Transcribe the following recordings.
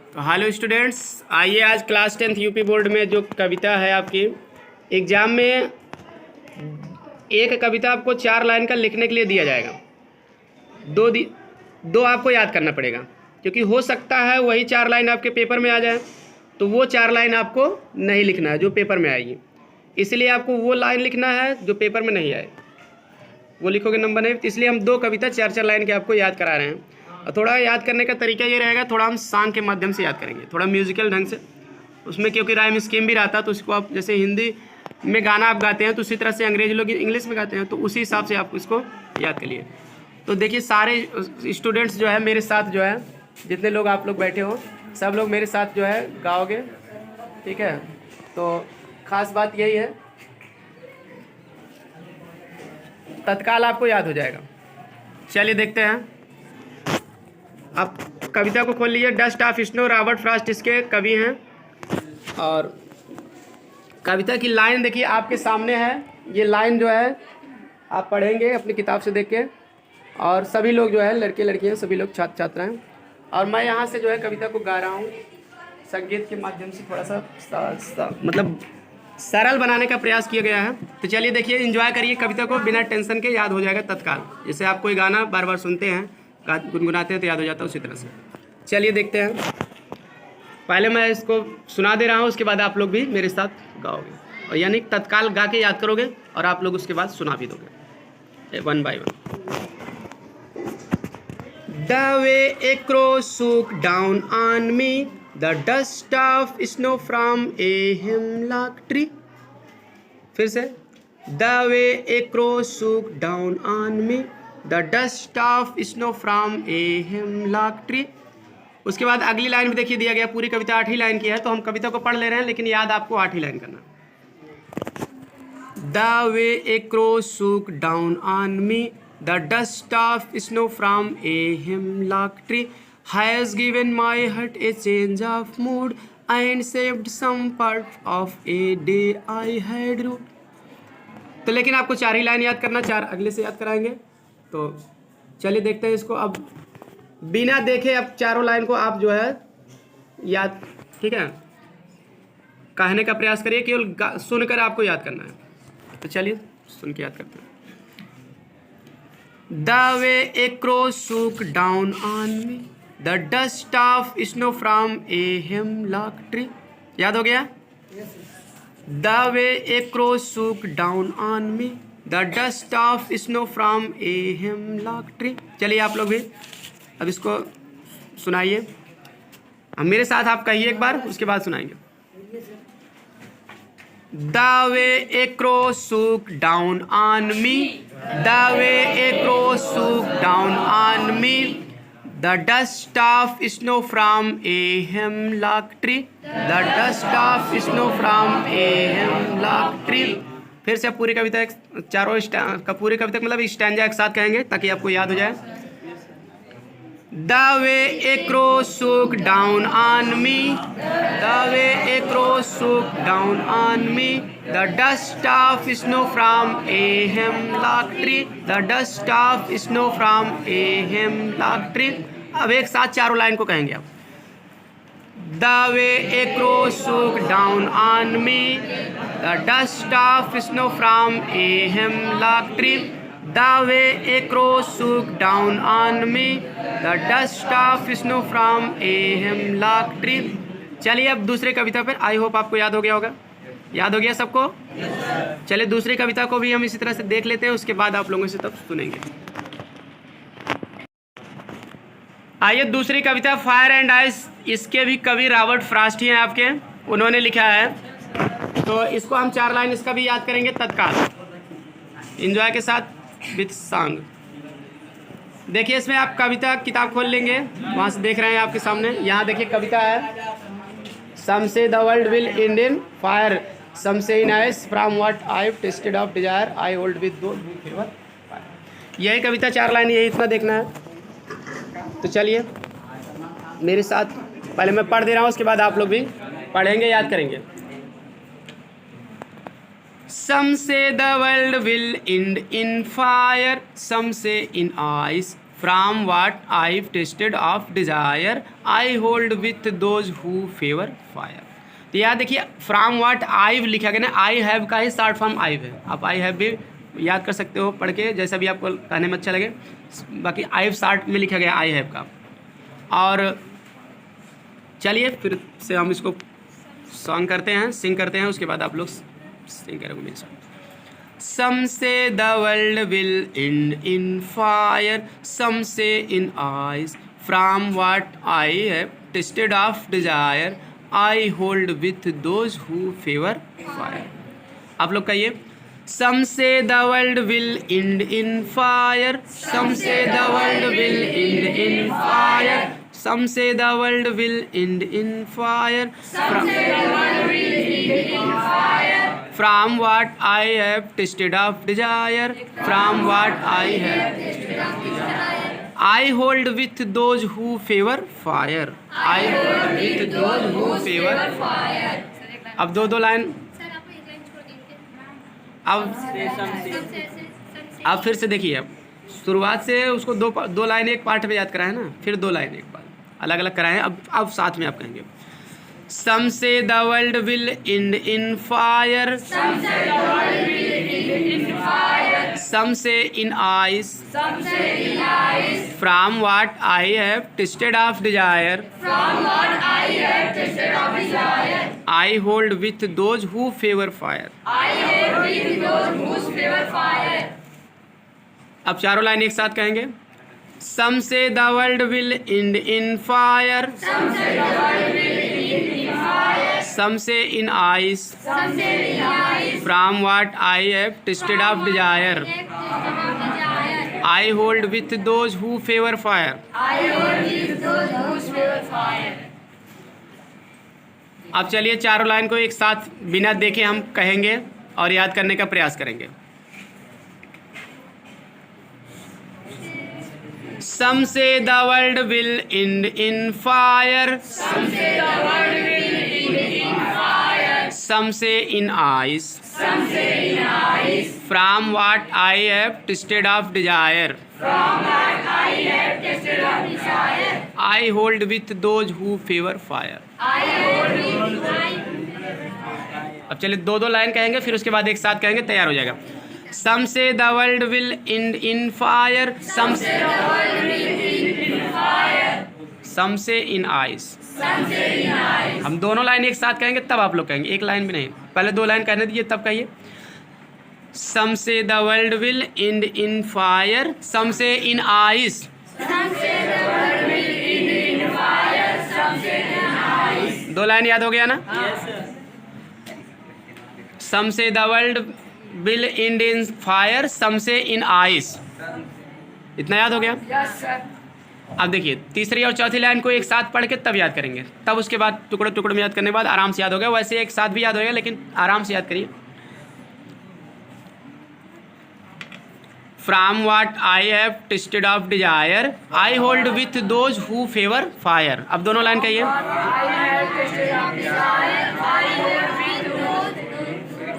तो hello students, आइए आज क्लास 10th यूपी बोर्ड में जो कविता है आपकी एग्ज़ाम में, एक कविता आपको 4 लाइन का लिखने के लिए दिया जाएगा। दो आपको याद करना पड़ेगा, क्योंकि हो सकता है वही 4 लाइन आपके पेपर में आ जाए, तो वो 4 लाइन आपको नहीं लिखना है जो पेपर में आएगी। इसलिए आपको वो लाइन लिखना है जो पेपर में नहीं आए, वो लिखोगे नंबर नहीं। इसलिए हम 2 कविता 4-4 लाइन के आपको याद करा रहे हैं। और थोड़ा याद करने का तरीका ये रहेगा, थोड़ा हम सॉन्ग के माध्यम से याद करेंगे, थोड़ा म्यूजिकल ढंग से उसमें, क्योंकि राइम स्कीम भी रहता है। तो उसको आप जैसे हिंदी में गाना आप गाते हैं तो उसी तरह से अंग्रेजी लोग इंग्लिश में गाते हैं, तो उसी हिसाब से आप इसको याद करिए। तो देखिए सारे स्टूडेंट्स जो है मेरे साथ जो है, जितने लोग आप लोग बैठे हो सब लोग मेरे साथ जो है गाओगे, ठीक है। तो ख़ास बात यही है, तत्काल आपको याद हो जाएगा। चलिए देखते हैं। आप कविता को खोल लीजिए। Dust of snow, Robert Frost इसके कवि हैं। और कविता की लाइन देखिए आपके सामने है। ये लाइन जो है आप पढ़ेंगे अपनी किताब से देख के, और सभी लोग जो है, लड़के लड़कियां सभी लोग छात्र छात्राएं। और मैं यहाँ से जो है कविता को गा रहा हूँ संगीत के माध्यम से, थोड़ा सा मतलब सरल बनाने का प्रयास किया गया है। तो चलिए देखिए, एंजॉय करिए कविता को, बिना टेंशन के याद हो जाएगा तत्काल। जैसे आप कोई गाना बार बार सुनते हैं, गुनगुनाते हैं तो याद हो जाता है, उसी तरह से। चलिए देखते हैं। पहले मैं इसको सुना दे रहा हूँ, उसके बाद आप लोग भी मेरे साथ गाओगे, और यानी तत्काल गा के याद करोगे, और आप लोग उसके बाद सुना भी दोगे one by one. The way a crow shook down on me, the dust of snow from a hemlock tree. फिर से, The way a crow shook down on me, the dust of snow from a hemlock tree. उसके बाद अगली line भी देखिए दिया गया। पूरी कविता 8 ही लाइन की है, तो हम कविता को पढ़ ले रहे हैं, लेकिन याद आपको 8 ही लाइन करना। The way a crow shook down on me, the dust of snow from a hemlock tree has given my heart a change of mood and saved some part of a day I had rued. तो लेकिन आपको 4 ही line याद करना, 4 अगले से याद कराएंगे। तो चलिए देखते हैं इसको। अब बिना देखे अब चारों लाइन को आप जो है याद, ठीक है, कहने का प्रयास करिए, केवल सुनकर आपको याद करना है। तो चलिए सुन के याद करते हैं। The way a crow shook down on me, the dust of snow from a hemlock tree. याद हो गया? The way a crow shook down on me, the dust of snow from a hemlock tree. चलिए आप लोग भी अब इसको सुनाइए। मेरे साथ आप कहिए एक बार, उसके बाद सुनाएंगे। The way a crow shook down on me, the way a crow shook down on me, the dust of snow from a hemlock tree, the dust of snow from a hemlock tree. फिर से पूरी कविता चारों पूरी कविता मतलब stanza एक साथ कहेंगे ताकि आपको याद हो जाए। The way a crow shook down on me, the way a crow shook down on me, the dust of snow from a hemlock tree, the dust of snow from a hemlock tree. अब एक साथ चारों line को कहेंगे आप। The way a crow shook down on me, the dust of snow from a hemlock tree. The way a crow shook down on me, the dust of snow from a hemlock tree. चलिए अब दूसरी कविता पर, I hope आपको याद हो गया होगा। याद हो गया सबको? चलिए दूसरी कविता को भी हम इसी तरह से देख लेते हैं, उसके बाद आप लोगों से तब सुनेंगे। आइए दूसरी कविता फायर एंड आइस, इसके भी कवि रॉबर्ट फ्रॉस्ट ही हैं आपके, उन्होंने लिखा है। तो इसको हम 4 लाइन इसका भी याद करेंगे तत्काल, एंजॉय के साथ विथ सॉन्ग। देखिए इसमें आप कविता किताब खोल लेंगे, वहाँ से देख रहे हैं आपके सामने। यहाँ देखिए कविता है, some say the world will end in fire, some say in ice, from what I tasted of desire I hold with those favour. यही कविता 4 लाइन, यही इतना देखना है। तो चलिए मेरे साथ, पहले मैं पढ़ दे रहा हूँ, उसके बाद आप लोग भी पढ़ेंगे, याद करेंगे। Some say the world will end in fire, some say in ice, from what I tasted of desire I hold with those who favour fire. तो याद देखिए फ्राम वाट आई लिखा गया ना, आई हैव का ही शॉर्ट फॉर्म आई है। आप I have भी याद कर सकते हो पढ़ के, जैसा भी आपको कहने में अच्छा लगे। बाकी आई शॉर्ट में लिखा गया आई हैव का। और चलिए फिर से हम इसको सॉन्ग करते हैं, सिंग करते हैं, उसके बाद आप लोग सिंग करोगे मेरे साथ। Some say the world will end in fire, some say in ice. From what I have tasted of desire, I hold with those who favor fire. आप लोग कहिए। Some say the world will end in fire, some say the world will end in fire. Some say the world will end in fire. Some say the world will end in fire. From what I have tasted of desire. From what I have tasted of desire. I hold with those who favor fire. I hold with those who favor fire. अब दो line. अब फिर से देखिए, शुरुआत से उसको दो लाइन एक पार्ट में याद कराए ना, फिर दो लाइन एक बार अलग अलग कराएं। अब साथ में आप कहेंगे। Some say the world will end in fire. Some say the world will end in fire. Some say in ice. Some say in ice. From what I have tasted of desire. From what I have tasted of desire. I hold with those who favor fire. I hold with those who favor fire. अब चारों line एक साथ कहेंगे। Some say the world will end in fire. Some say the world will end in fire. Some say in ice. Some say in ice. From what I have tasted of desire. I hold with those who favor fire. I hold with those who favor fire. अब चलिए चारों line को एक साथ बिना देखे हम कहेंगे और याद करने का प्रयास करेंगे। Some say the world will end in fire. Some say the world will end in fire. Some say in ice. Some say in ice. From what I have tasted of desire. From what I have tasted of desire. I hold with those who favor fire. I hold with अब चलिए दो line कहेंगे, फिर उसके बाद एक साथ कहेंगे, तैयार हो जाएगा। Some say the world will end in fire. Some say the world will end in fire. Some say in ice. Some say in ice. हम दोनों लाइन एक साथ कहेंगे तब आप लोग कहेंगे, एक लाइन भी नहीं। पहले दो लाइन कहने दीजिए तब कहिए। Some say the world will end in fire. Some say in ice. Some say the world will end in fire. Some say in ice. दो लाइन याद हो गया ना? Yes sir. Some say the world will end in fire. Some say in ice. इतना याद हो गया? Yes sir. अब देखिए तीसरी और चौथी लाइन को एक साथ पढ़ के तब याद करेंगे, तब उसके बाद टुकड़े टुकड़े में याद करने के बाद आराम से याद हो गया। वैसे एक साथ भी याद होगा लेकिन आराम से याद करिए। From what I have tasted of desire, I hold with those who favor fire. अब दोनों लाइन कहिए।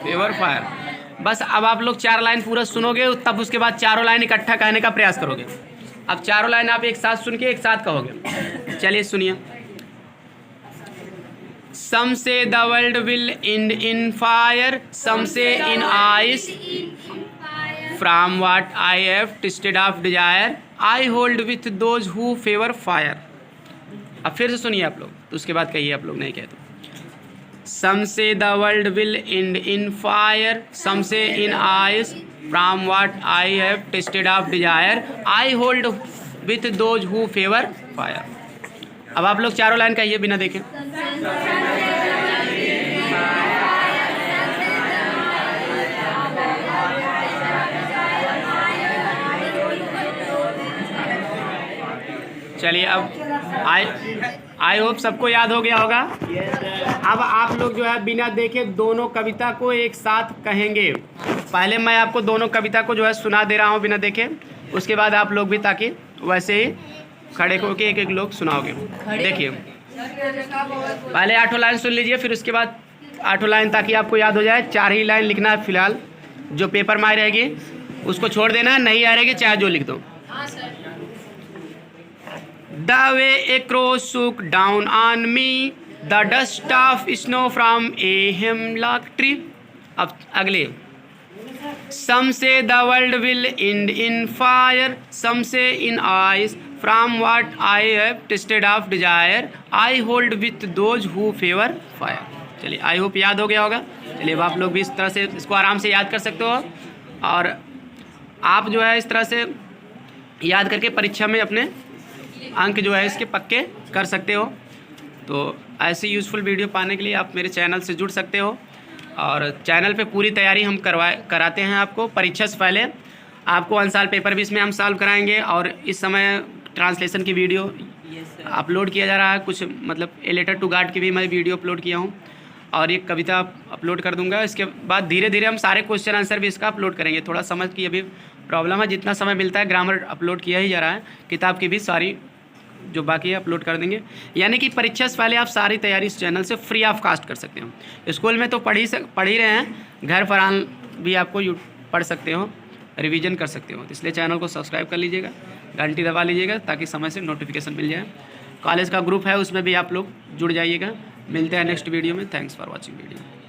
Favour fire. बस अब आप लोग चार लाइन पूरा सुनोगे, तब उसके बाद चारों लाइन इकट्ठा कहने का प्रयास करोगे। अब चारों लाइन आप एक साथ सुन के एक साथ कहोगे। चलिए सुनिए। Some say the world will end in fire. Some say in ice. From what I have tasted of desire, I hold with those who favor fire. अब फिर से सुनिए आप लोग, तो उसके बाद कहिए आप लोग नहीं कहते। Some say the world will end in fire. Some say in ice. From what I have tasted of desire, I hold with those who favor fire. अब आप लोग चारों लाइन कहिए बिना देखे। चलिए अब आई होप सबको याद हो गया होगा। अब आप लोग जो है बिना देखे दोनों कविता को एक साथ कहेंगे। पहले मैं आपको दोनों कविता को जो है सुना दे रहा हूँ बिना देखे, उसके बाद आप लोग भी ताकि वैसे ही खड़े होकर एक एक लोग सुनाओगे। देखिए पहले 8 लाइन सुन लीजिए, फिर उसके बाद 8 लाइन ताकि आपको याद हो जाए। 4 ही लाइन लिखना है फिलहाल, जो पेपर में आ रहेगी उसको छोड़ देना है, नहीं आ रहेगी चाहे जो लिख दो। The way a crow shook down on me, the dust of snow from a hemlock tree. अब अगले, some say the world will end in fire, some say in ice. From what I have tasted of desire, I hold with those who favor fire. चलिए, I hope याद हो गया होगा। चलिए, अब आप लोग भी इस तरह से इसको आराम से याद कर सकते हो, और आप जो है इस तरह से याद करके परीक्षा में अपने अंक जो है इसके पक्के कर सकते हो। तो ऐसी यूज़फुल वीडियो पाने के लिए आप मेरे चैनल से जुड़ सकते हो, और चैनल पे पूरी तैयारी हम कराते हैं आपको। परीक्षा से पहले आपको अनसाल पेपर भी इसमें हम सॉल्व कराएंगे, और इस समय ट्रांसलेशन की वीडियो अपलोड किया जा रहा है। कुछ मतलब ए लेटर टू गॉड की भी मैं वीडियो अपलोड किया हूँ, और एक कविता अपलोड कर दूंगा। इसके बाद धीरे धीरे हम सारे क्वेश्चन आंसर भी इसका अपलोड करेंगे। थोड़ा समझ की अभी प्रॉब्लम है, जितना समय मिलता है ग्रामर अपलोड किया ही जा रहा है। किताब की भी सारी जो बाकी है अपलोड कर देंगे। यानी कि परीक्षा से पहले आप सारी तैयारी इस चैनल से फ्री ऑफ कास्ट कर सकते हो। स्कूल में तो पढ़ ही रहे हैं, घर पर भी आपको पढ़ सकते हो, रिवीजन कर सकते हो। तो इसलिए चैनल को सब्सक्राइब कर लीजिएगा, घंटी दबा लीजिएगा ताकि समय से नोटिफिकेशन मिल जाए। कॉलेज का ग्रुप है, उसमें भी आप लोग जुड़ जाइएगा। मिलते हैं नेक्स्ट वीडियो में। Thanks for watching video.